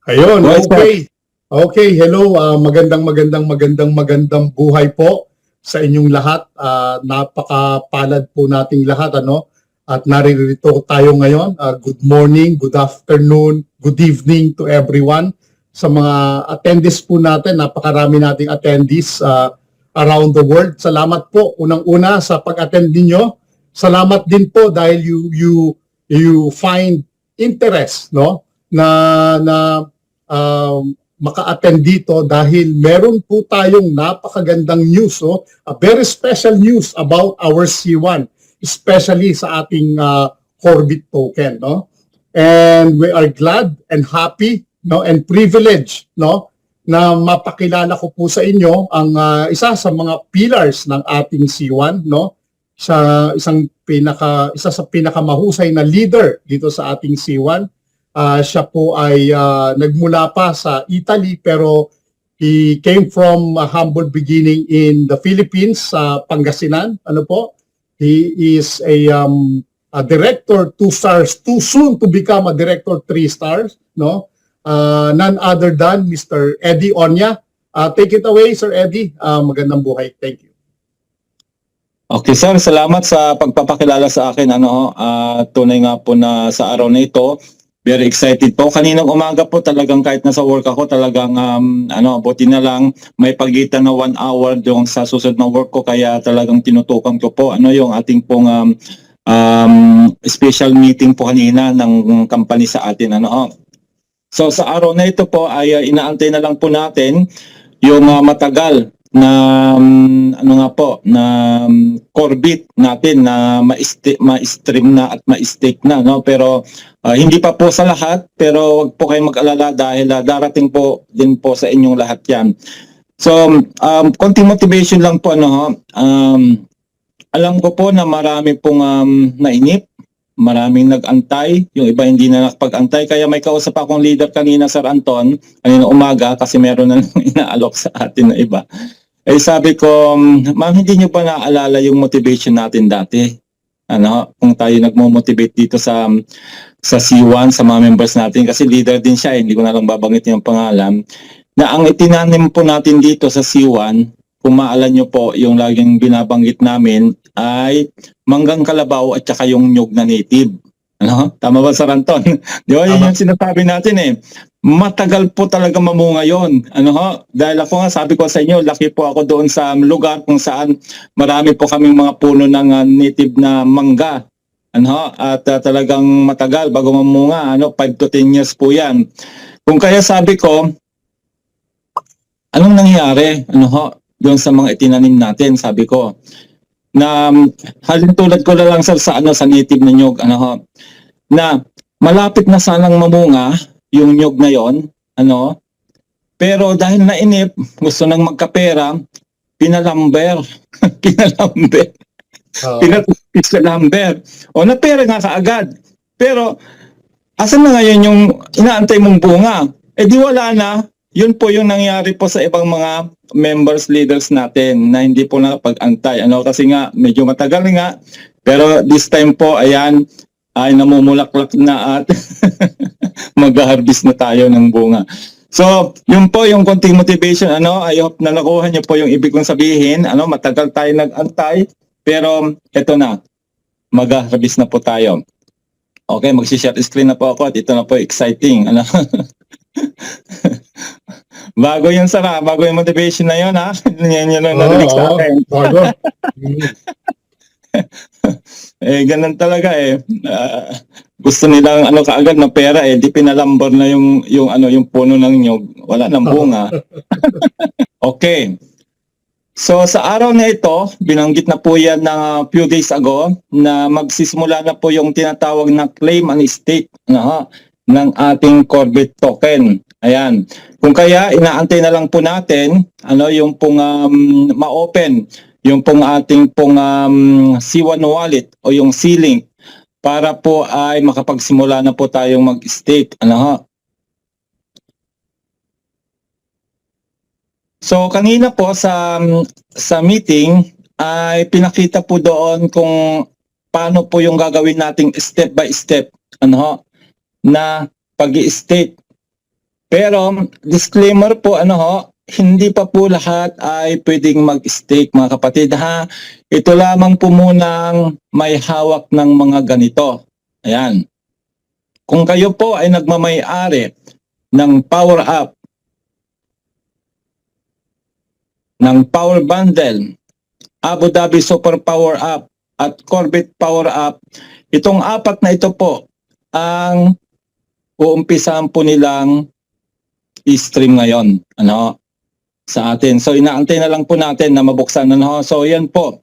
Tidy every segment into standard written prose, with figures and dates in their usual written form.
Ayun, Right, sir. okay. Okay, hello. Magandang buhay po sa inyong lahat. Napakapalad po nating lahat, ano? At naririto tayo ngayon. Good morning, good afternoon, good evening to everyone. Sa mga attendees po natin, napakarami nating attendees around the world. Salamat po unang-una sa pag-attend ninyo. Salamat din po dahil you find interest, no? Na maka-attend dito dahil meron po tayong napakagandang news, no? A very special news about our C1, especially sa ating Corbit token, no? And we are glad and happy, no, and privileged, no, na mapakilala ko po sa inyo ang isa sa mga pillars ng ating C1, no? Isa sa pinakamahusay na leader dito sa ating C1. Siya po ay nagmula pa sa Italy pero he came from a humble beginning in the Philippines, sa Pangasinan. Ano po? He is a director 2 stars, too soon to become a director 3 stars, no? None other than Mr. Eddie Onya. Take it away, Sir Eddie. Magandang buhay. Thank you. Okay, sir. Salamat sa pagpapakilala sa akin. Tunay nga po na sa araw na ito, very excited po. Kaninang umaga po talagang kahit nasa work ako, talagang buti na lang may pagitan na 1 hour yung sa susunod na work ko, kaya talagang tinutukan ko po yung ating pong special meeting po kanina ng company sa atin. So sa araw na ito po ay inaantay na lang po natin yung matagal na Corbit natin na ma-stream na at ma-stake na, no? Pero hindi pa po sa lahat, pero wag po kayong mag-alala dahil darating po din po sa inyong lahat 'yan. So konting motivation lang po, alam ko po na marami pong nainip, maraming nag-antay, yung iba hindi na nakapag-antay, kaya may kausap akong leader kanina, Sir Anton, kanina umaga, kasi meron na inaalok sa atin na iba. Sabi ko, ma'am, hindi nyo ba naaalala yung motivation natin dati? Kung tayo nagmo-motivate dito sa C1, sa mga members natin, kasi leader din siya, hindi ko na lang babanggit yung pangalan, na ang itinanim po natin dito sa C1, kung maalam nyo po, yung laging binabanggit namin ay manggang kalabaw at saka yung nyug na native. Tama ba, Sir Anton? Di ba, yun yung sinasabi natin eh. Matagal po talaga mamunga yun. Dahil ako nga, sabi ko sa inyo, laki po ako doon sa lugar kung saan marami po kaming mga puno ng native na mangga. At talagang matagal bago mamunga, 5 to 10 years po yan. Kung kaya sabi ko, anong nangyari? Doon sa mga itinanim natin, sabi ko, na halintulad ko na lang sa native na nyug, na malapit na sanang mamunga yung nyug na yon, pero dahil nainip, gusto nang magkapera, pinalamber. Pinalamber. O napera nga kaagad. Pero asan na ngayon yung inaantay mong bunga? Di wala na. Yun po yung nangyari po sa ibang mga members, leaders natin na hindi po nakapag-antay. Kasi nga, medyo matagal nga. Pero this time po, ayan, ay namumulaklak na at mag-harvest na tayo ng bunga. So, yun po yung konting motivation. I hope na nakuha niyo po yung ibig kong sabihin. Matagal tayo nag-antay. Pero, eto na. Mag-harvest na po tayo. Okay, mag-share screen na po ako at ito na po exciting. Bago yung bago yung motivation na yun, yan yung narinig sa akin. Bago. Ganun talaga gusto nilang kaagad na pera di pinalambar na yung puno ng nyog, wala nang bunga. Okay. So sa araw na ito, binanggit na po yan na few days ago na magsisimula na po yung tinatawag na claim and stake ng ating Corbit token. Ayan. Kung kaya inaantay na lang po natin yung pong ma-open yung pong ating pong C1 wallet o yung C-Link para po ay makapagsimula na po tayong mag-stake. So kanina po sa meeting ay pinakita po doon kung paano po yung gagawin nating step by step na pag-i-stake. Pero disclaimer po, hindi pa po lahat ay pwedeng mag-stake mga kapatid ha. Ito lamang po munang may hawak ng mga ganito. Ayan. Kung kayo po ay nagmamay-ari ng Power Up, ng Power Bundle, Abu Dhabi Super Power Up, at Corvette Power Up, itong apat na ito po ang uumpisahan po nilang i-stream ngayon sa atin. So inaantay na lang po natin na mabuksan So yan po.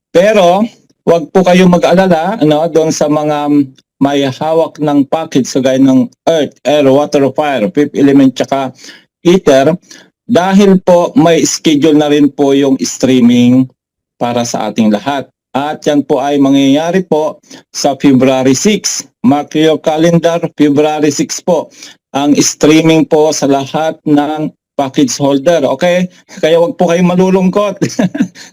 Pero wag po kayo mag-alala doon sa mga may hawak ng package gaya ng Earth, Air, Water, Fire, Fifth Element tsaka Ether, dahil po may schedule na rin po yung streaming para sa ating lahat. At yan po ay mangyayari po sa February 6. Mark your calendar, February 6 po ang streaming po sa lahat ng package holder. Okay? Kaya wag po kayong malulungkot.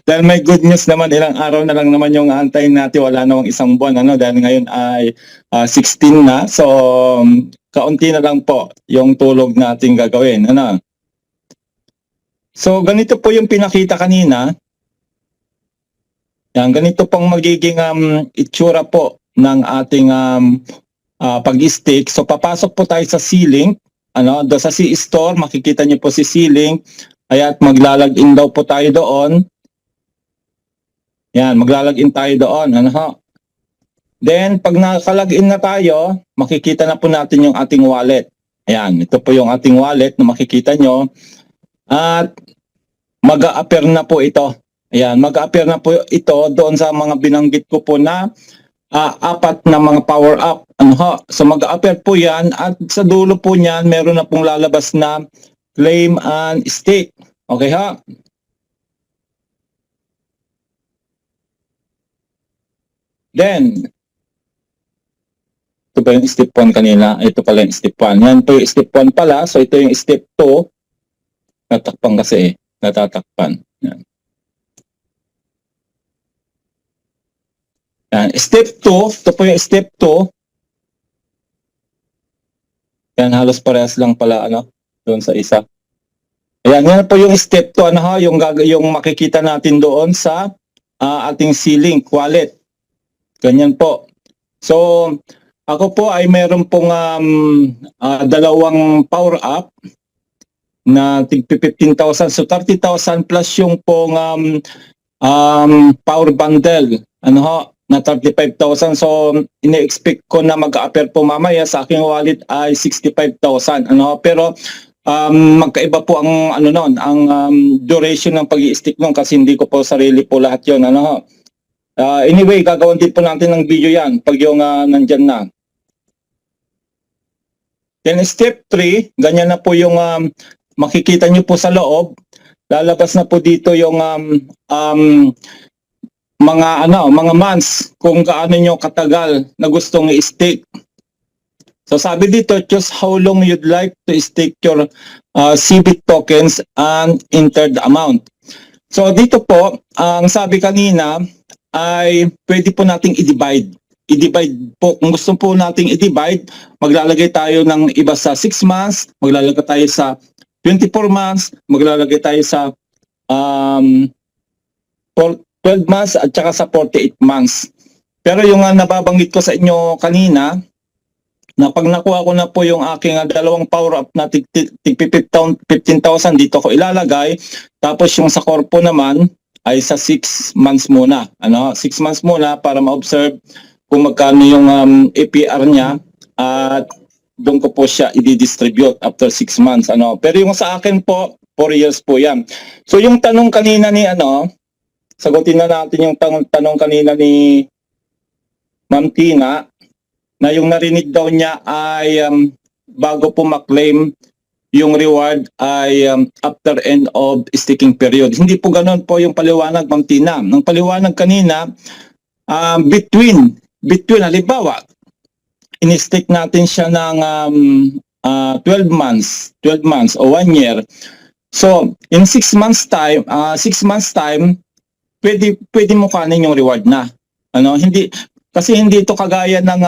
Dahil may good news naman, ilang araw na lang naman yung antayin natin. Wala namang isang buwan. Dahil ngayon ay 16 na. So, kaunti na lang po yung tulog natin gagawin. So, ganito po yung pinakita kanina. Yan, ganito pong magiging itsura po ng ating pag-stake. So papasok po tayo sa C-Link, do sa C-Store, makikita niyo po si C-Link. At maglalagin daw po tayo doon. Yan, maglalagin tayo doon, Then pag nakalagin na tayo, makikita na po natin yung ating wallet. Ayan, ito po yung ating wallet na makikita nyo. At mag-a-appear na po ito. Ayan, mag-a-appear na po ito doon sa mga binanggit ko po na apat na mga power up. So mag-a-appear po yan at sa dulo po niyan meron na pong lalabas na claim and stake. Okay ha? Then, ito ba yung step 1 kanina? Ito pala yung step 1. Yan po yung step 1 pala. So ito yung step 2. Natakpan kasi natatakpan. Yan. Yan. Step 2, ito po yung step 2. Yan, halos parehas lang pala, doon sa isa. Ayan, yan po yung step 2, yung makikita natin doon sa ating C-Link wallet. Ganyan po. So, ako po ay meron pong dalawang power up na tig 15,000. So, 30,000 plus yung pong power bundle. Na 35,000. So, ine-expect ko na mag-a-appear po mamaya sa aking wallet ay 65,000. Pero magkaiba po ang ang duration ng pag-i-stick nun kasi hindi ko po sarili po lahat 'yon. Anyway, gagawin din po natin ng video 'yan pag yung nandyan na. Then step 3, ganyan na po yung makikita nyo po sa loob. Lalabas na po dito yung mga months kung gaano nyo katagal na gustong i-stake. So sabi dito, choose how long you'd like to stake your CBIT tokens and enter the amount. So dito po, ang sabi kanina ay pwede po nating i-divide. I-divide po, kung gusto po nating i-divide, maglalagay tayo ng iba sa 6 months, maglalagay tayo sa 24 months, maglalagay tayo sa 12 months at saka sa 48 months. Pero yung nababanggit ko sa inyo kanina, na pag nakuha ko na po yung aking dalawang power up na 15,000 dito ko ilalagay, tapos yung sa corpo naman ay sa 6 months muna. 6 months muna para ma-observe kung magkano yung APR niya at doon ko po siya i-distribute after 6 months. Pero yung sa akin po, 4 years po yan. So yung tanong kanina ni sagutin na natin yung tanong kanina ni Ma'am Tina na yung narinig daw niya ay bago po maklaim yung reward ay after end of staking period. Hindi po ganoon po yung paliwanag, Ma'am Tina. Ang paliwanag kanina, between halimbawa, in-stake natin siya ng 12 months o 1 year. So, in 6 months time, pwede mo kanin yung reward na. Hindi Kasi hindi ito kagaya ng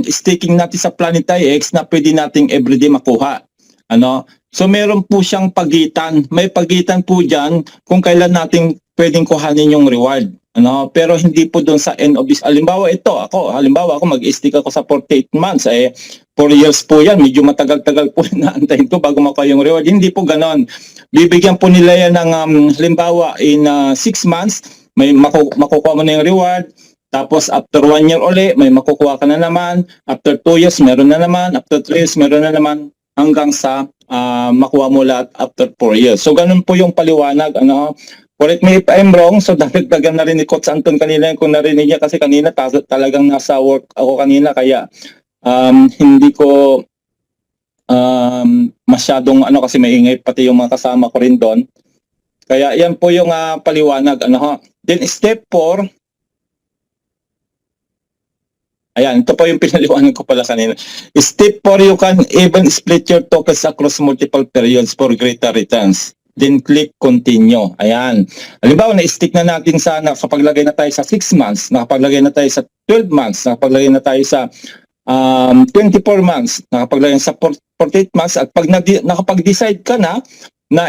staking natin sa Planetary X na pwede nating everyday makuha. Ano? So meron po siyang pagitan. May pagitan po diyan kung kailan natin pwedeng kuhanin yung reward. Ano? Pero hindi po doon sa end of this. Halimbawa ako mag-stake ako sa 48 months. 4 years po yan. Medyo matagal-tagal po naantayin ko bago makuha yung reward. Hindi po ganon. Bibigyan po nila yan ng halimbawa in 6 months, may makukuha mo na yung reward. Tapos after 1 year uli, may makukuha ka na naman. After 2 years, meron na naman. After 3 years, meron na naman. Hanggang sa makuha mo lahat after 4 years. So ganun po yung paliwanag. Ano? Correct me if I'm wrong. So dagdagan na rin ni Coach Anton kanina kung narinig niya kasi kanina talagang nasa work ako kanina kaya hindi ko masyadong kasi maingay pati yung mga kasama ko rin doon. Kaya yan po yung paliwanag. Then step 4. Ayan, ito po yung pinaliwanag ko pala kanina. Step 4, you can even split your tokens across multiple periods for greater returns. Then click continue. Ayan. Halimbawa, na-stick na natin sa nakapaglagay na tayo sa 6 months, nakapaglagay na tayo sa 12 months, nakapaglagay na tayo sa 24 months, nakapaglagay sa 48 months, at pag nakapag-decide ka na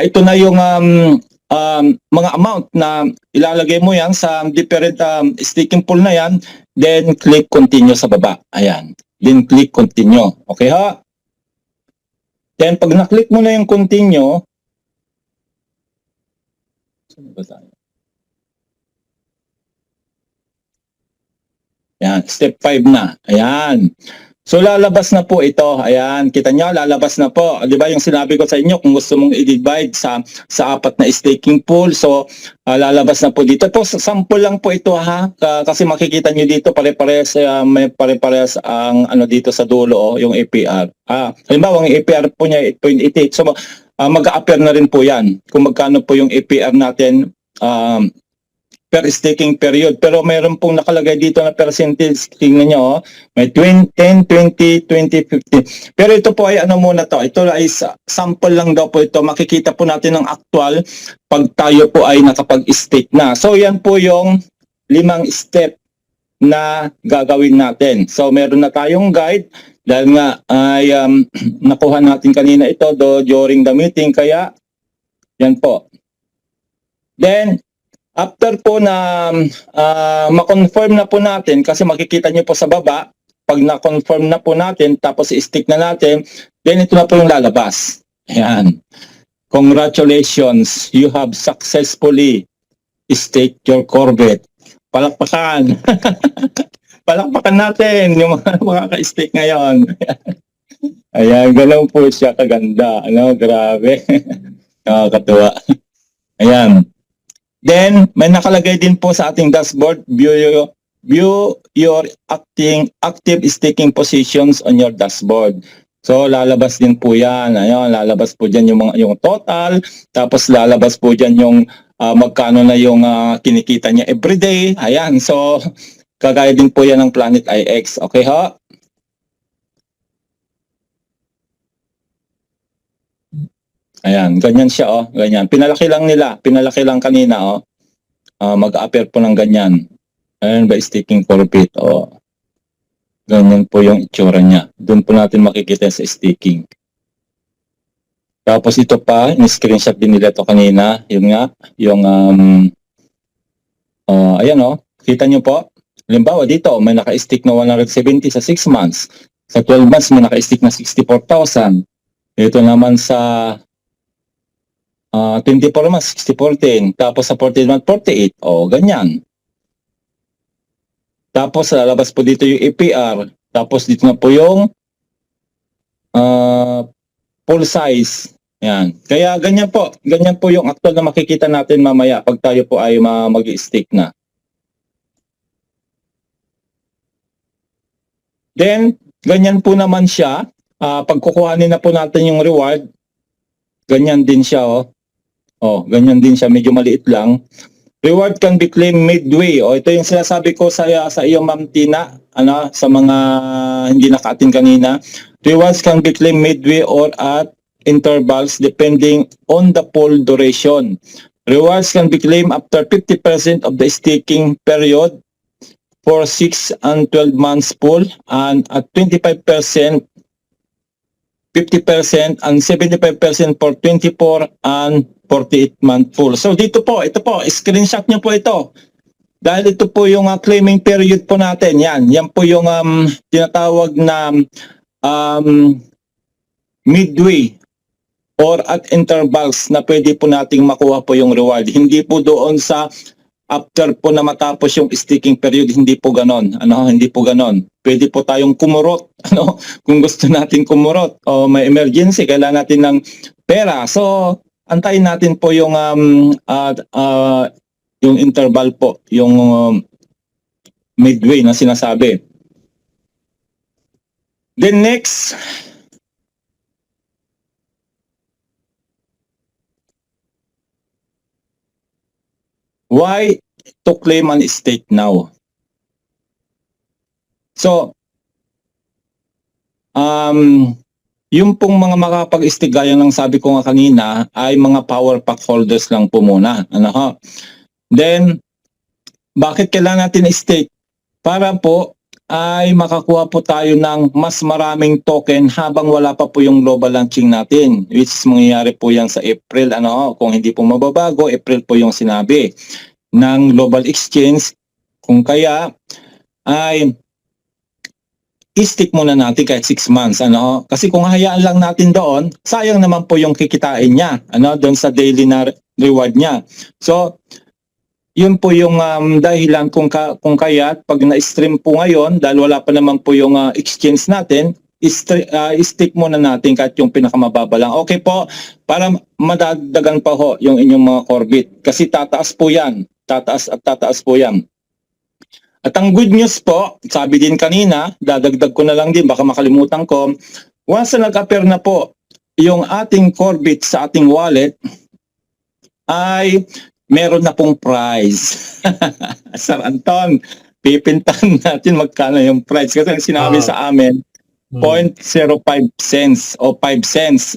ito na yung mga amount na ilalagay mo yan sa different staking pool na yan, then click continue sa baba. Ayan. Then click continue. Okay ha? Then pag na-click mo na yung continue, saan ba tayo? Ayan, step 5 na. Ayan. So lalabas na po ito. Ayan, kita nyo, lalabas na po. Di ba yung sinabi ko sa inyo kung gusto mong i-divide sa 4 na staking pool. So lalabas na po dito. Ito, sample lang po ito ha. Kasi makikita nyo dito pare-pares, may pare-pares ang dito sa dulo, yung APR. Halimbawa, ang APR po niya 8.88. So mag-a-appear na rin po yan kung magkano po yung APR natin per staking period. Pero mayroon pong nakalagay dito na percentage. Tingnan nyo, may 10, 20, 20, 50. Pero ito po ay muna to. Ito ay sample lang daw po ito. Makikita po natin ang actual pag tayo po ay nakapag-stake na. So yan po yung 5 step na gagawin natin. So meron na tayong guide dahil nga ay nakuha natin kanina ito during the meeting. Kaya yan po. Then after po na ma-confirm na po natin, kasi makikita nyo po sa baba, pag na-confirm na po natin, tapos i-stick na natin, then ito na po yung lalabas. Ayan. Congratulations, you have successfully staked your Corvette. Palakpakan. Palakpakan natin yung mga makaka-stake ngayon. Ayan, ganoon po siya kaganda. Grabe. Nakakatuwa. Ayan. Then, may nakalagay din po sa ating dashboard, view your active staking positions on your dashboard. So, lalabas din po yan. Ayun, lalabas po dyan yung total. Tapos, lalabas po dyan yung magkano na yung kinikita niya everyday. Ayan, so, kagaya din po yan ng Planet IX. Okay ha? Ayan, ganyan siya ganyan. Pinalaki lang nila, pinalaki lang kanina mag-appear po ng ganyan. Ayan ba staking Corvette ganyan po yung itsura niya. Doon po natin makikita sa staking. Tapos ito pa, in-screenshot din nila ito kanina, yun nga, yung ayan kita nyo po. Halimbawa dito, may naka-stick na 170 sa 6 months. Sa 12 months, may naka-stick na 64,000. Ito naman sa 24 months, 60-14. Tapos sa 14 months, 48. Ganyan. Tapos lalabas po dito yung APR. Tapos dito na po yung full size. Yan. Kaya ganyan po. Ganyan po yung actual na makikita natin mamaya pag tayo po ay mag-stake na. Then, ganyan po naman siya. Pag kukuhanin na po natin yung reward, ganyan din siya ganyan din siya, medyo maliit lang. Reward can be claimed midway. Ito yung sinasabi ko sa iyo, Ma'am Tina, sa mga hindi naka-attend kanina. Rewards can be claimed midway or at intervals depending on the pool duration. Rewards can be claimed after 50% of the staking period for 6 and 12 months pool, and at 25%, 50%, and 75% for 24 and 48-month pool. So dito po, ito po, screenshot nyo po ito. Dahil ito po yung claiming period po natin. Yan po yung tinatawag na midway or at intervals na pwede po nating makuha po yung reward. Hindi po doon sa after po na matapos yung staking period, hindi po ganon. Hindi po ganon. Pwede po tayong kumurot, kung gusto natin kumurot o may emergency, kailangan natin ng pera. So, antayin natin po yung interval po, yung midway na sinasabi. Then next, why to claim an stake now? So, yung pong mga makapag-stake, gaya ng sabi ko nga kanina, ay mga power pack holders lang po muna. Then, bakit kailangan natin stake? Para po ay makakuha po tayo ng mas maraming token habang wala pa po yung global launching natin, which is mangyayari po yan sa April. Kung hindi po mababago, April po yung sinabi ng global exchange. Kung kaya ay i-stick muna natin kahit 6 months. Kasi kung hayaan lang natin doon, sayang naman po yung kikitain niya doon sa daily na reward niya. So, yun po yung dahilan kung kaya pag na-stream po ngayon, dahil wala pa naman po yung exchange natin, i-stick muna natin kahit yung pinakamababa lang. Okay po, para madagdagan pa ho yung inyong mga Corbit. Kasi tataas po yan. Tataas at tataas po yan. At ang good news po, sabi din kanina, dadagdag ko na lang din, baka makalimutan ko, once na nag-appear na po yung ating Corbit sa ating wallet, ay meron na pong price. Sir Anton, pipintahan natin magkano yung price. Kasi sinabi sa amin, 0.05 cents o 5 cents.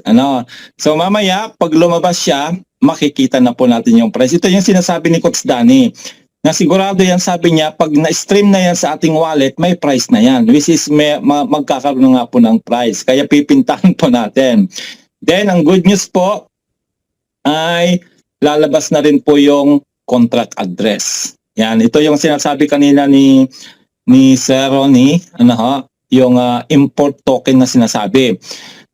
So mamaya, pag lumabas siya, makikita na po natin yung price. Ito yung sinasabi ni Coach Danny. Na sigurado yan, sabi niya, pag na-stream na yan sa ating wallet, may price na yan. Which is magkakaroon nga po ng price. Kaya pipintahan po natin. Then, ang good news po ay lalabas na rin po yung contract address. Yan, ito yung sinasabi kanina ni Sir Ronnie, yung import token na sinasabi.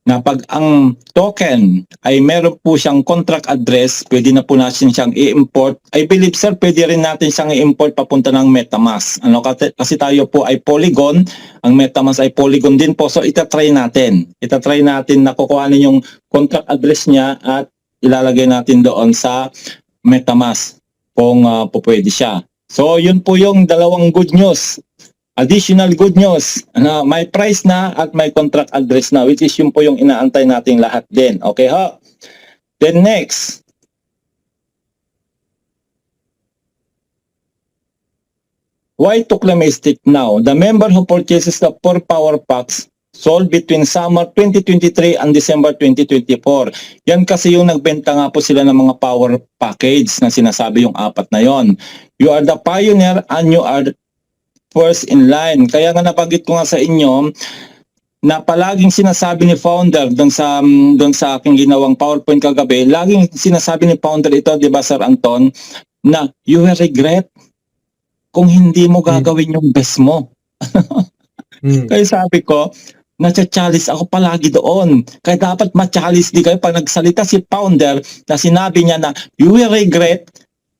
Na pag ang token ay meron po siyang contract address, pwede na po natin siyang i-import. I believe, sir, pwede rin natin siyang i-import papunta ng MetaMask. Kasi tayo po ay Polygon, ang MetaMask ay Polygon din po. So itatry natin. Itatry natin na kukuhanin yung contract address niya at ilalagay natin doon sa MetaMask kung pwede siya. So yun po yung dalawang good news. Additional good news, may price na at may contract address na, which is yun po yung inaantay nating lahat din. Okay ho? Then next, why to claim a stake now? The member who purchases the 4 power packs sold between summer 2023 and December 2024. Yan kasi yung nagbenta nga po sila ng mga power package na sinasabi yung 4 na yon. You are the pioneer and you are first in line. Kaya nga nabanggit ko nga sa inyo na palaging sinasabi ni founder doon sa aking ginawang PowerPoint kagabi, laging sinasabi ni founder ito, di ba Sir Anton, na you will regret kung hindi mo gagawin yung best mo. Kaya sabi ko, na-challenge ako palagi doon. Kaya dapat ma-challenge di kayo pag nagsalita si founder na sinabi niya na you will regret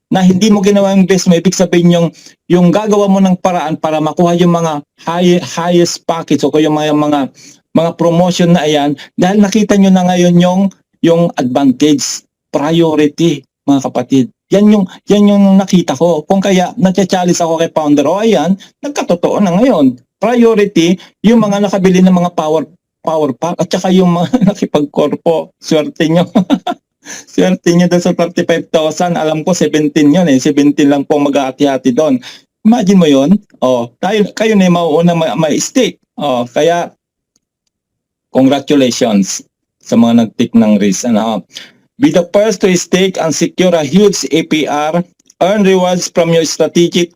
na hindi mo ginawa yung best mo, ibig sabihin yung gagawa mo ng paraan para makuha yung mga highest package o yung mga promotion na ayan, dahil nakita nyo na ngayon yung advantage, priority, mga kapatid. Yan yung nakita ko. Kung kaya na-challenge ako kay founder, ayan, nagkatotoo na ngayon. Priority, yung mga nakabili ng mga power pack at saka yung mga nakipag-corpo. Swerte nyo. Swerte nyo doon sa 35,000, alam ko 17 yun 17 lang po mag-aati-hati doon. Imagine mo yun, kayo na yung mauuna ma-stake. Kaya, congratulations sa mga nag-take ng risk. Be the first to stake and secure a huge APR, earn rewards from your strategic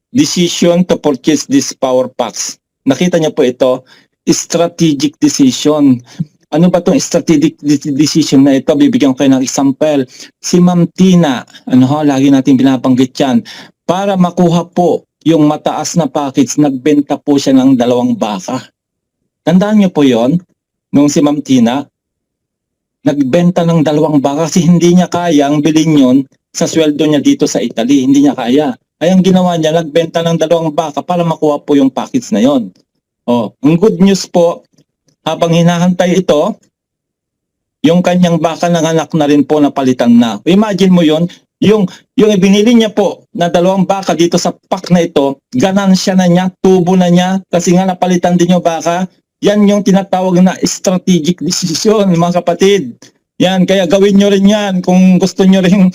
decision to purchase these power packs. Nakita niyo po ito, strategic decision. Ano ba itong strategic decision na ito? Bibigyan ko kayo ng example. Si Ma'am Tina, lagi natin binabanggit yan, para makuha po yung mataas na package, nagbenta po siya ng 2 baka. Tandaan niyo po yon, nung si Ma'am Tina, nagbenta ng 2 baka kasi hindi niya kayang bilhin yon sa sweldo niya dito sa Italy. Hindi niya kaya. Ay ang ginawa niya, nagbenta ng 2 baka para makuha po yung package na yon. Ang good news po, habang hinahantay ito, yung kanyang baka nanganak na rin po, napalitan na. Imagine mo yon, yung ibinili niya po na 2 baka dito sa pack na ito, ganansya na niya, tubo na niya, kasi nga napalitan din yung baka. Yan yung tinatawag na strategic decision, mga kapatid. Yan, kaya gawin nyo rin yan kung gusto nyo rin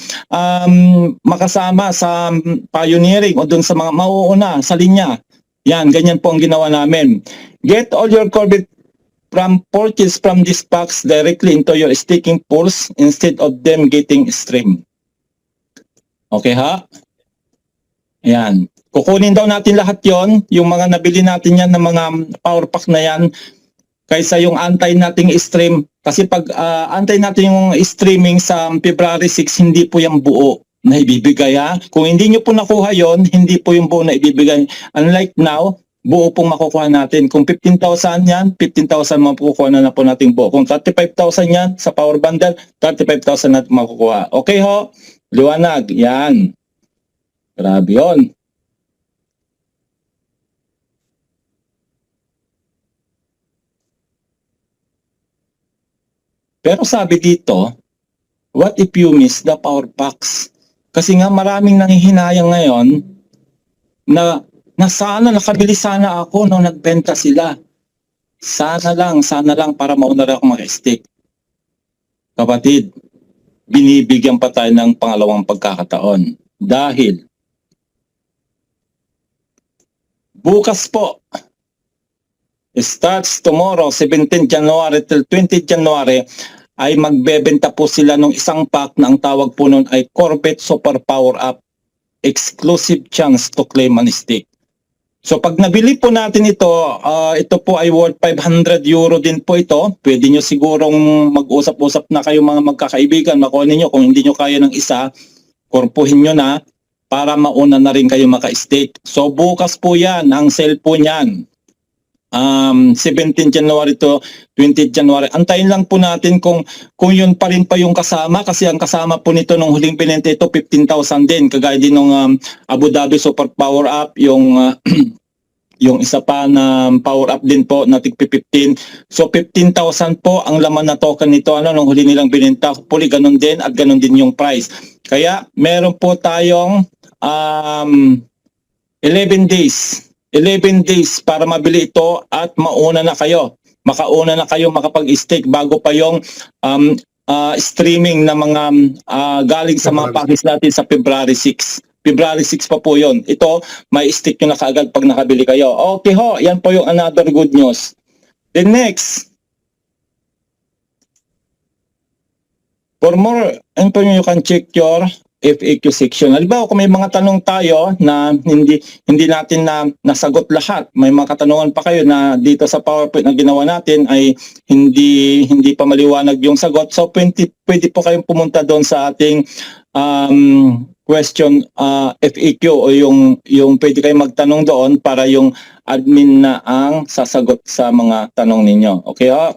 makasama sa pioneering o dun sa mga mauuna sa linya. Yan, ganyan po ang ginawa namin. Get all your Corvette purchase from these packs directly into your staking pools instead of them getting stream. Okay ha? Yan. Kukunin daw natin lahat yon, yung mga nabili natin yan ng mga power pack na yan, kaysa yung antay nating stream. Kasi pag antay natin yung streaming sa February 6, hindi po yung buo na ibibigay ha. Kung hindi nyo po nakuha yon, hindi po yung buo na ibibigay. Unlike now, buo pong makukuha natin. Kung 15,000 yan, 15,000 makukuha na po natin buo. Kung 35,000 yan sa power bundle, 35,000 natin makukuha. Okay ho? Liwanag. Yan. Grabe yun. Pero sabi dito, what if you miss the power packs? Kasi nga maraming nanghihinayang ngayon na sana nakabili sana ako nung nagbenta sila. Sana lang para mauna rin ako mag-stick. Kapatid, binibigyan pa tayo ng pangalawang pagkakataon. Dahil bukas po, starts tomorrow, 17 January till 20 January, ay magbebenta po sila ng 1 pack na ang tawag po nun ay Corvette Super Power Up. Exclusive chance to claim an stick. So pag nabili po natin ito, ito po ay worth 500 euro din po ito. Pwede nyo sigurong mag-usap-usap na kayo mga magkakaibigan. Makuha ninyo kung hindi nyo kaya ng isa, korpuhin nyo na para mauna na rin kayo maka-stake. So bukas po yan, ang sale po niyan. 17 January to 20 January. Antayin lang po natin kung yun pa rin pa yung kasama, kasi ang kasama po nito nung huling binenta ito 15,000 din, kagaya din ng Abu Dhabi Super Power Up, yung yung isa pa na power up din po na tig 15. So 15,000 po ang laman na token nito nung huli nilang binenta. Hopefully ganun din at ganun din yung price. Kaya meron po tayong 11 days. 11 days para mabili ito at mauna na kayo. Makauna na kayo makapag-stake bago pa yung streaming na mga galing sa mga package natin sa February 6. February 6 pa po yun. Ito, may stake nyo na kaagad pag nakabili kayo. Okay ho, yan po yung another good news. The next, for more information, you can check your FAQ section. Halimbawa, kung may mga tanong tayo na hindi natin nasagot lahat, may mga katanungan pa kayo na dito sa PowerPoint na ginawa natin ay hindi pa maliwanag yung sagot. So pwede po kayong pumunta doon sa ating question FAQ o yung pwede kayong magtanong doon para yung admin na ang sasagot sa mga tanong ninyo. Okay ho?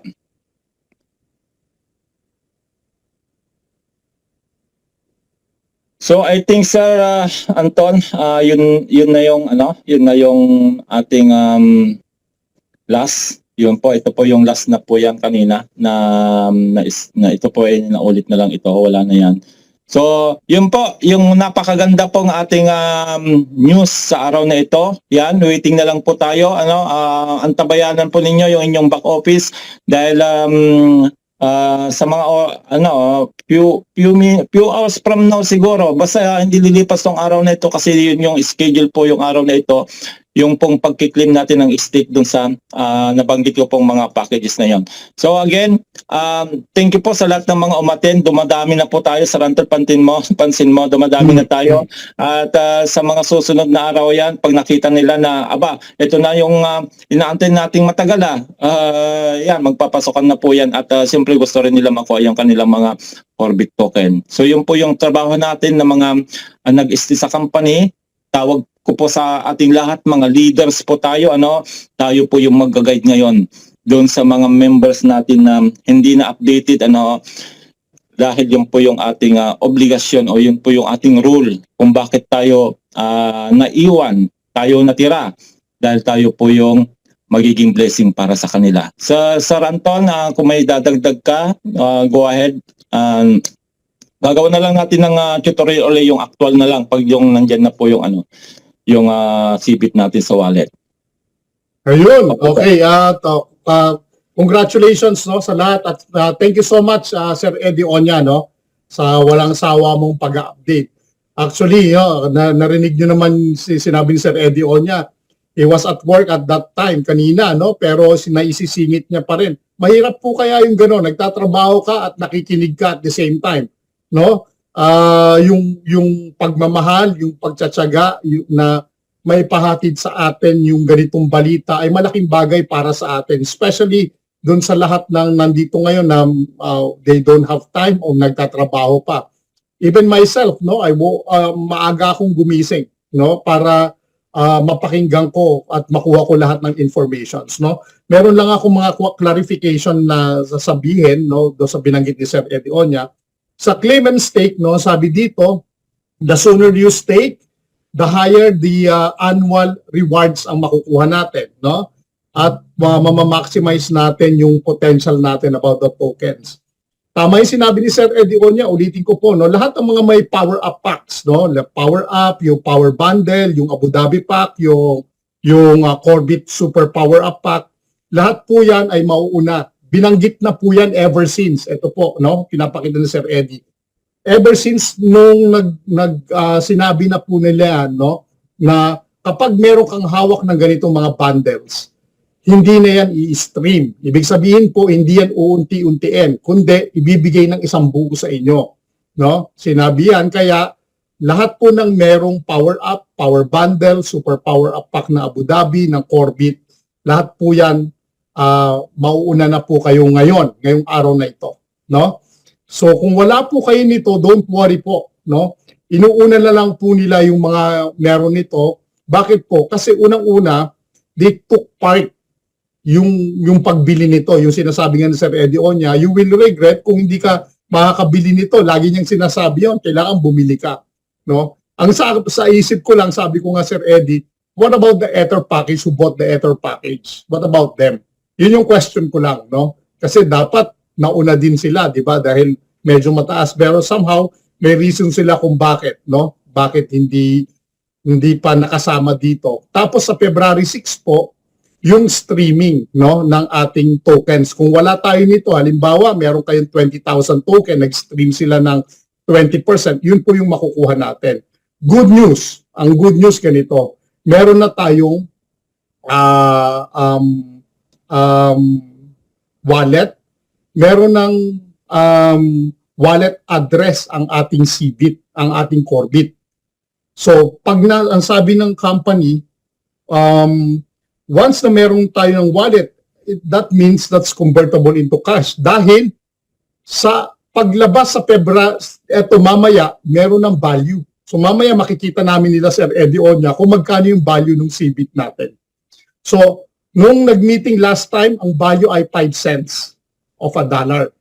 So I think Sir Anton, yun na yung ating last. Yun po, ito po yung last na po yan kanina na ito po ay naulit na lang ito, wala na yan. So, yun po, yung napakaganda pong ating news sa araw na ito. Yan, waiting na lang po tayo. Antabayanan po ninyo yung inyong back office dahil sa mga few hours from now siguro, basta hindi lilipas tong araw na ito kasi yun yung schedule po yung araw na ito. yung pong pagkiklaim natin ng stake dun sa nabanggit ko pong mga packages na yon. So again, thank you po sa lahat ng mga umattend. Dumadami na po tayo sa Rantel, pansin mo, dumadami na tayo. At sa mga susunod na araw yan, pag nakita nila na, ito na yung inaantay nating matagal yan, magpapasokan na po yan. At siyempre gusto rin nila makuha yung kanilang mga Orbit token. So yun po yung trabaho natin na mga nag-stay sa company. Tawag ko po sa ating lahat, mga leaders po tayo, tayo po yung mag-guide ngayon doon sa mga members natin na hindi na updated, dahil yun po yung ating obligasyon o yun po yung ating rule kung bakit tayo naiwan, tayo natira, dahil tayo po yung magiging blessing para sa kanila. Sa Ranton, kung may dadagdag ka, go ahead. Gagawin na lang natin ng tutorial ulit, yung actual na lang pag yung nandyan na po yung yung sibit natin sa wallet. Ayun, okay. Congratulations sa lahat at thank you so much Sir Eddie Onya sa walang sawa mong pag-update. Actually, narinig niyo naman sinabi ni Sir Eddie Onya, he was at work at that time kanina pero naisisingit niya pa rin. Mahirap po kaya yung gano'n, nagtatrabaho ka at nakikinig ka at the same time, yung pagmamahal, yung pagtsatsaga na may pahatid sa atin yung ganitong balita ay malaking bagay para sa atin, especially doon sa lahat ng nandito ngayon na they don't have time o nagtatrabaho pa. Even myself, maaga akong gumising, para mapakinggan ko at makuha ko lahat ng informations, Meron lang ako mga clarification na sasabihin, doon sa binanggit ni Sir Eddie Onya. Sa claim and stake, sabi dito, the sooner you stake, the higher the annual rewards ang makukuha natin, At mamamaximize natin yung potential natin about the tokens. Tama yung sinabi ni Sir Eddie Onya, ulitin ko po, lahat ng mga may power up packs, power up, yung power bundle, yung Abu Dhabi pack, yung Corbit super power up pack, lahat po yan ay mauuna. Binanggit na po yan ever since. Ito po, pinapakita ni Sir Eddie. Ever since nung sinabi na po nila yan, na kapag meron kang hawak ng ganitong mga bundles, hindi na yan i-stream. Ibig sabihin po, hindi yan uunti-untiin, kundi ibibigay ng isang buo sa inyo. Sinabi yan, kaya lahat po ng merong power up, power bundle, super power up pack na Abu Dhabi, ng Corbit, lahat po yan, mauuna na po kayo ngayong araw na ito. So kung wala po kayo nito, don't worry po. Inuuna na lang po nila yung mga meron nito. Bakit po? Kasi unang-una, they took part yung pagbili nito, yung sinasabi nga ni Sir Eddie Onya, you will regret kung hindi ka makakabili nito. Lagi niyang sinasabi yun, kailangan bumili ka. Ang sa isip ko lang, sabi ko nga Sir Eddie, what about the Ether package who bought the Ether package? What about them? Yun yung question ko lang, Kasi dapat nauna din sila, di ba? Dahil medyo mataas, pero somehow may reason sila kung bakit, Bakit hindi pa nakasama dito. Tapos sa February 6 po, yung streaming ng ating tokens. Kung wala tayo nito, halimbawa, meron kayong 20,000 token, nag-stream sila ng 20%, yun po yung makukuha natin. Good news. Ang good news ganito, meron na tayong wallet, meron ng wallet address ang ating CBIT, ang ating Corbit. So, ang sabi ng company, once na meron tayo ng wallet, that means that's convertible into cash. Dahil sa paglabas sa February, mamaya, meron ng value. So mamaya makikita namin nila Sir Eddie Onya kung magkano yung value ng CBIT natin. So, nung nag-meeting last time, ang value ay 5 cents of a dollar.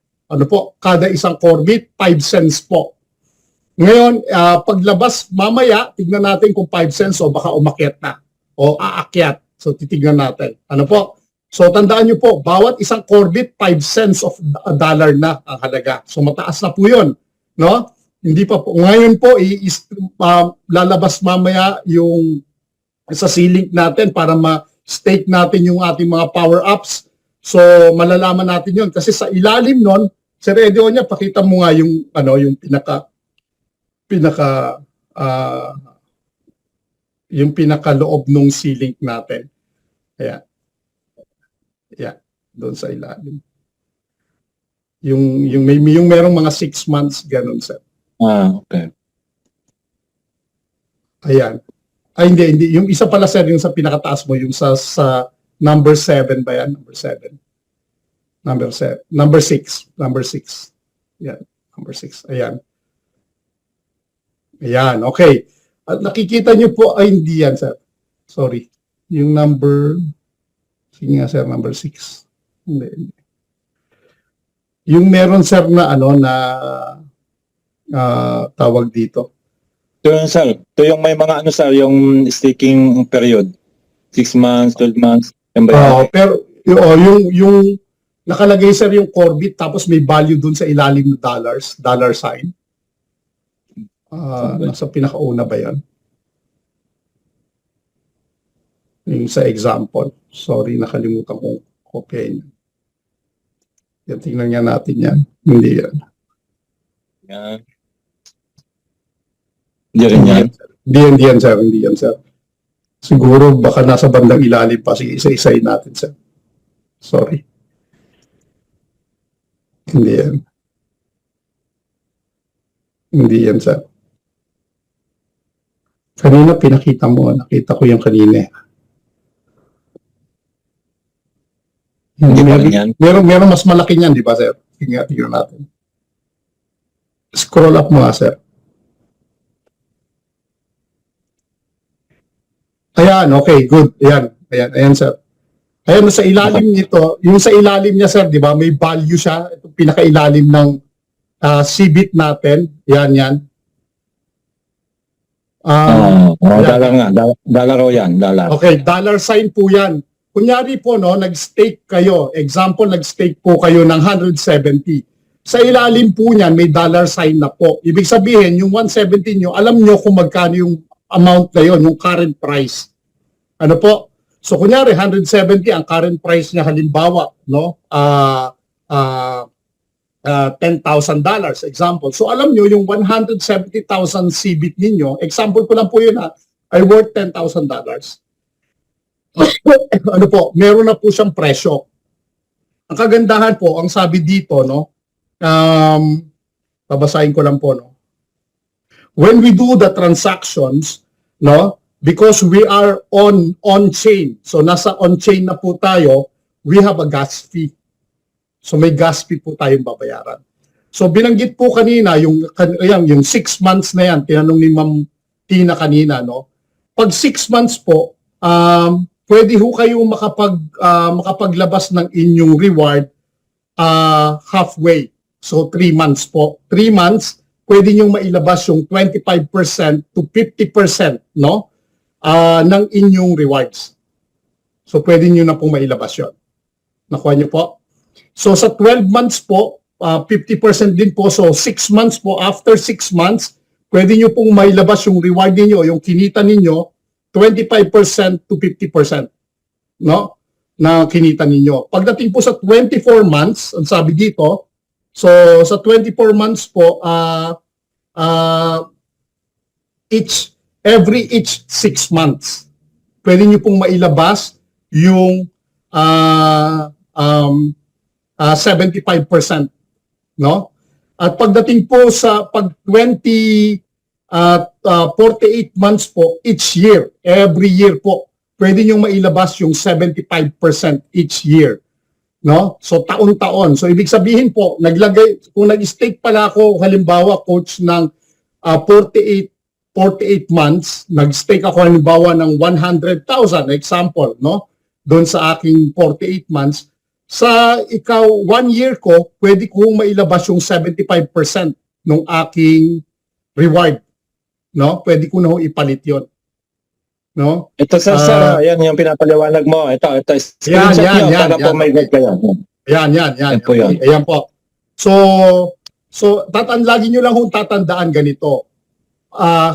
Kada isang Corbit, 5 cents po. Ngayon, paglabas mamaya, tignan natin kung 5 cents o baka umakyat na o aakyat. So titignan natin. So tandaan nyo po, bawat isang Corbit, 5 cents of a dollar na ang halaga. So mataas na po yun. Hindi pa po. Ngayon po, lalabas mamaya yung sa C-Link natin para ma-stake natin yung ating mga power-ups. So malalaman natin yun. Kasi sa ilalim nun, Sir Eddie Onya, pakita mo nga yung, yung pinaka Yung pinakaloob nung ceiling natin. Ayan. Ayan. Doon sa ilalim. Yung merong mga 6 months, ganun, sir. Okay. Ayan. Ay, hindi. Yung isa pala, sir, yung sa pinakataas mo, yung sa number 7 ba yan? Number 7. Number 7. Number 6. Number 6. Ayan. Number 6. Ayan. Ayan. Okay. At nakikita nyo po, ay, hindi yan, sir. Sorry. Yung number, sige nga, sir, number 6. Hindi. Yung meron, sir, na tawag dito. Ito yun, sir. Ito yung may mga yung staking period. 6 months, 12 months. Yan ba yan? Pero yung nakalagay, sir, yung Corbit, tapos may value dun sa ilalim ng dollar sign. Nasa pinakauna ba yan? Yung sa example. Sorry, nakalimutan kong kopyahin. Yan, tingnan nga natin yan. Hindi yan. Yan. Hindi rin yan. Hindi yan, sir. Hindi yan, sir. Siguro baka nasa bandang ilalim pa. Sige, isa-isayin natin, sir. Sorry. Hindi yan. Hindi yan, sir. Kanina pinakita mo. Nakita ko yung kanina. Hindi pa rin yan. Meron mas malaki niyan, di ba, sir? Tingnan natin. Scroll up mo, sir. Ayan, okay, good. Ayan, sir. Ayan, sa ilalim nito, yung sa ilalim niya, sir, di ba, may value siya. Itong pinakailalim ng CBIT natin. Yan. Dollar nga. Dollar o yan. Dollar. Okay, dollar sign po yan. Kunyari po, no, nag-stake kayo. Example, nag-stake po kayo ng 170. Sa ilalim po niyan, may dollar sign na po. Ibig sabihin, yung 170 nyo, alam nyo kung magkano yung amount na yun, yung current price. Ano po? So, kunyari, 170 ang current price niya, halimbawa, no? $10,000, example. So, alam nyo, yung 170,000 CBIT ninyo, example ko lang po yun, ay worth $10,000. Ano po, meron na po siyang presyo. Ang kagandahan po, ang sabi dito, no, babasahin ko lang po, no. When we do the transactions, no, because we are on-chain, so nasa on-chain na po tayo, we have a gas fee. So may gas fee po tayong babayaran. So binanggit po kanina, yung 6 months na yan, tinanong ni Ma'am Tina kanina, no. Pag 6 months po, pwede ho kayo makapaglabas ng inyong reward halfway. So 3 months po. 3 months, pwede nyo mailabas yung 25% to 50%, no? Ng inyong rewards. So pwede nyo na pong mailabas yun. Nakuha nyo po? So sa 12 months po, 50% din po. So 6 months po, after 6 months, pwede nyo pong mailabas yung reward niyo, yung kinita ninyo, 25% to 50%, no? Na kinita ninyo. Pagdating po sa 24 months, ang sabi dito, so sa 24 months po, every 6 months, pwede nyo pong mailabas yung 75%, no? At pagdating po sa 48 months po, each year, every year po, pwede nyo mailabas yung 75% each year. No? So, taon-taon. So, ibig sabihin po, kung nag-stake pala ako, halimbawa, coach, ng 48 months, nag-stake ako, halimbawa, ng 100,000, example, no? Doon sa aking 48 months, sa 1 year ko, pwede kong mailabas yung 75% ng aking reward. No? Pwede ko na ho ipalit yun. No? Ito sir, yan yung pinapaliwanag mo. Ito, screenshot nyo para po may guide kayo. Yan. Po yan. Ayan po. So lagi nyo lang kung tatandaan ganito.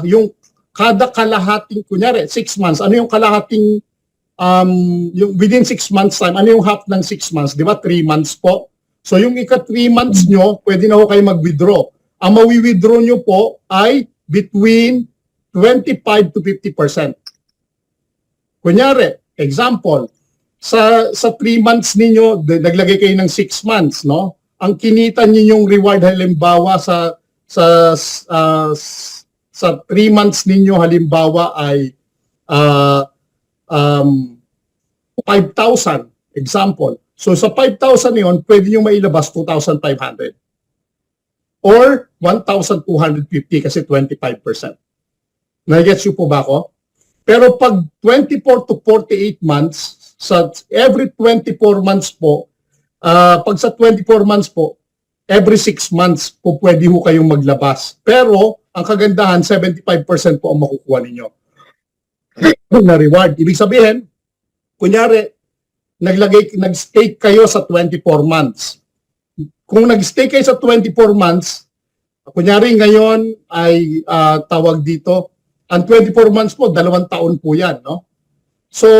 Yung kada kalahating, kunyari, 6 months, ano yung kalahating, yung within 6 months time, ano yung half ng 6 months? Di ba? 3 months po. So yung ika 3 months nyo, pwede na ho kayo mag-withdraw. Ang mawi-withdraw nyo po ay between 25 to 50%. Kunyari, example, sa 3 months ninyo, naglagay kayo ng 6 months, no? Ang kinita ninyong reward halimbawa sa 3 months ninyo halimbawa ay 5,000 example. So sa 5,000 yon, pwede nyo mailabas 2,500 or 1,250 kasi 25%. Nagets nyo po ba ako? Pero pag 24 to 48 months, sa every 24 months po, pag sa 24 months po, every 6 months po pwede ho kayong maglabas. Pero ang kagandahan, 75% po ang makukuha ninyo na reward. Ibig sabihin, kunyari, nag-stake kayo sa 24 months. Kung nag-stake kayo sa 24 months, kunyari ngayon ay tawag dito, ang 24 months po, 2 taon po yan, no? So,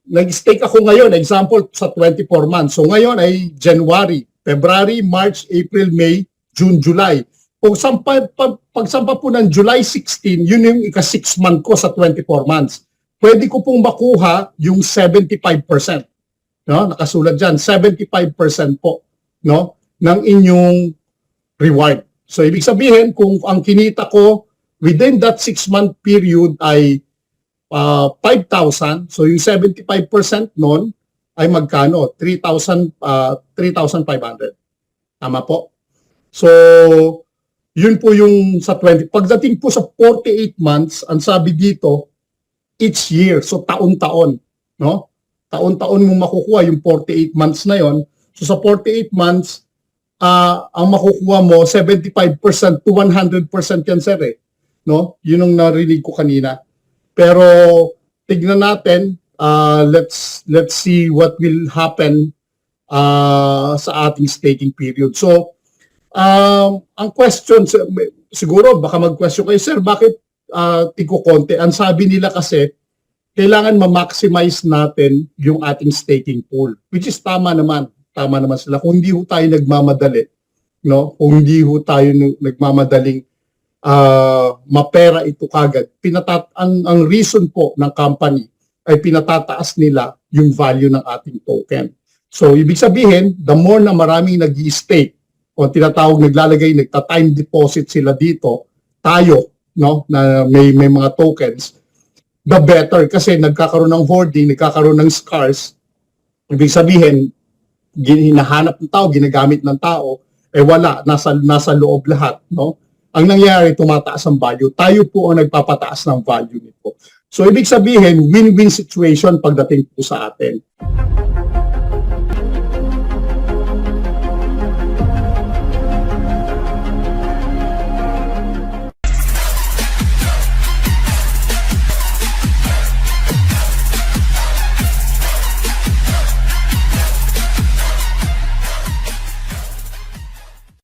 nag-stake ako ngayon, example, sa 24 months. So, ngayon ay January, February, March, April, May, June, July. Kung pagsampa po ng July 16, yun yung ika-6 month ko sa 24 months. Pwede ko pong makuha yung 75%. No? Nakasulat dyan, 75% po, no, ng inyong reward. So, ibig sabihin, kung ang kinita ko within that 6-month period ay 5,000, so yung 75% nun ay magkano? 3,500. Tama po? So, yun po yung sa 20. Pagdating po sa 48 months, ang sabi dito, each year, so taon-taon, no? Taon-taon mo makukuha yung 48 months na yon. So sa 48 months, ang makukuha mo 75% to 100% yan, sir, eh. No? Yun ang narinig ko kanina. Pero tignan natin, let's see what will happen sa ating staking period. So ang question, siguro baka mag-question kayo, sir, bakit tigo konti? Ang sabi nila kasi, kailangan ma-maximize natin yung ating staking pool, which is tama naman sila. Kung hindi ho tayo nagmamadali, no? Kung hindi ho tayo nagmamadaling mapera ito kagad, ang reason po ng company ay pinatataas nila yung value ng ating token. So, ibig sabihin, the more na maraming nag-i-stake o tinatawag nagta-time deposit sila dito, tayo, no, na may mga tokens, the better kasi nagkakaroon ng hoarding, nagkakaroon ng scars. Ibig sabihin, hinahanap ng tao, ginagamit ng tao, wala, nasa loob lahat, no? Ang nangyayari, tumataas ang value. Tayo po ang nagpapataas ng value nito. So, ibig sabihin, win-win situation pagdating po sa atin.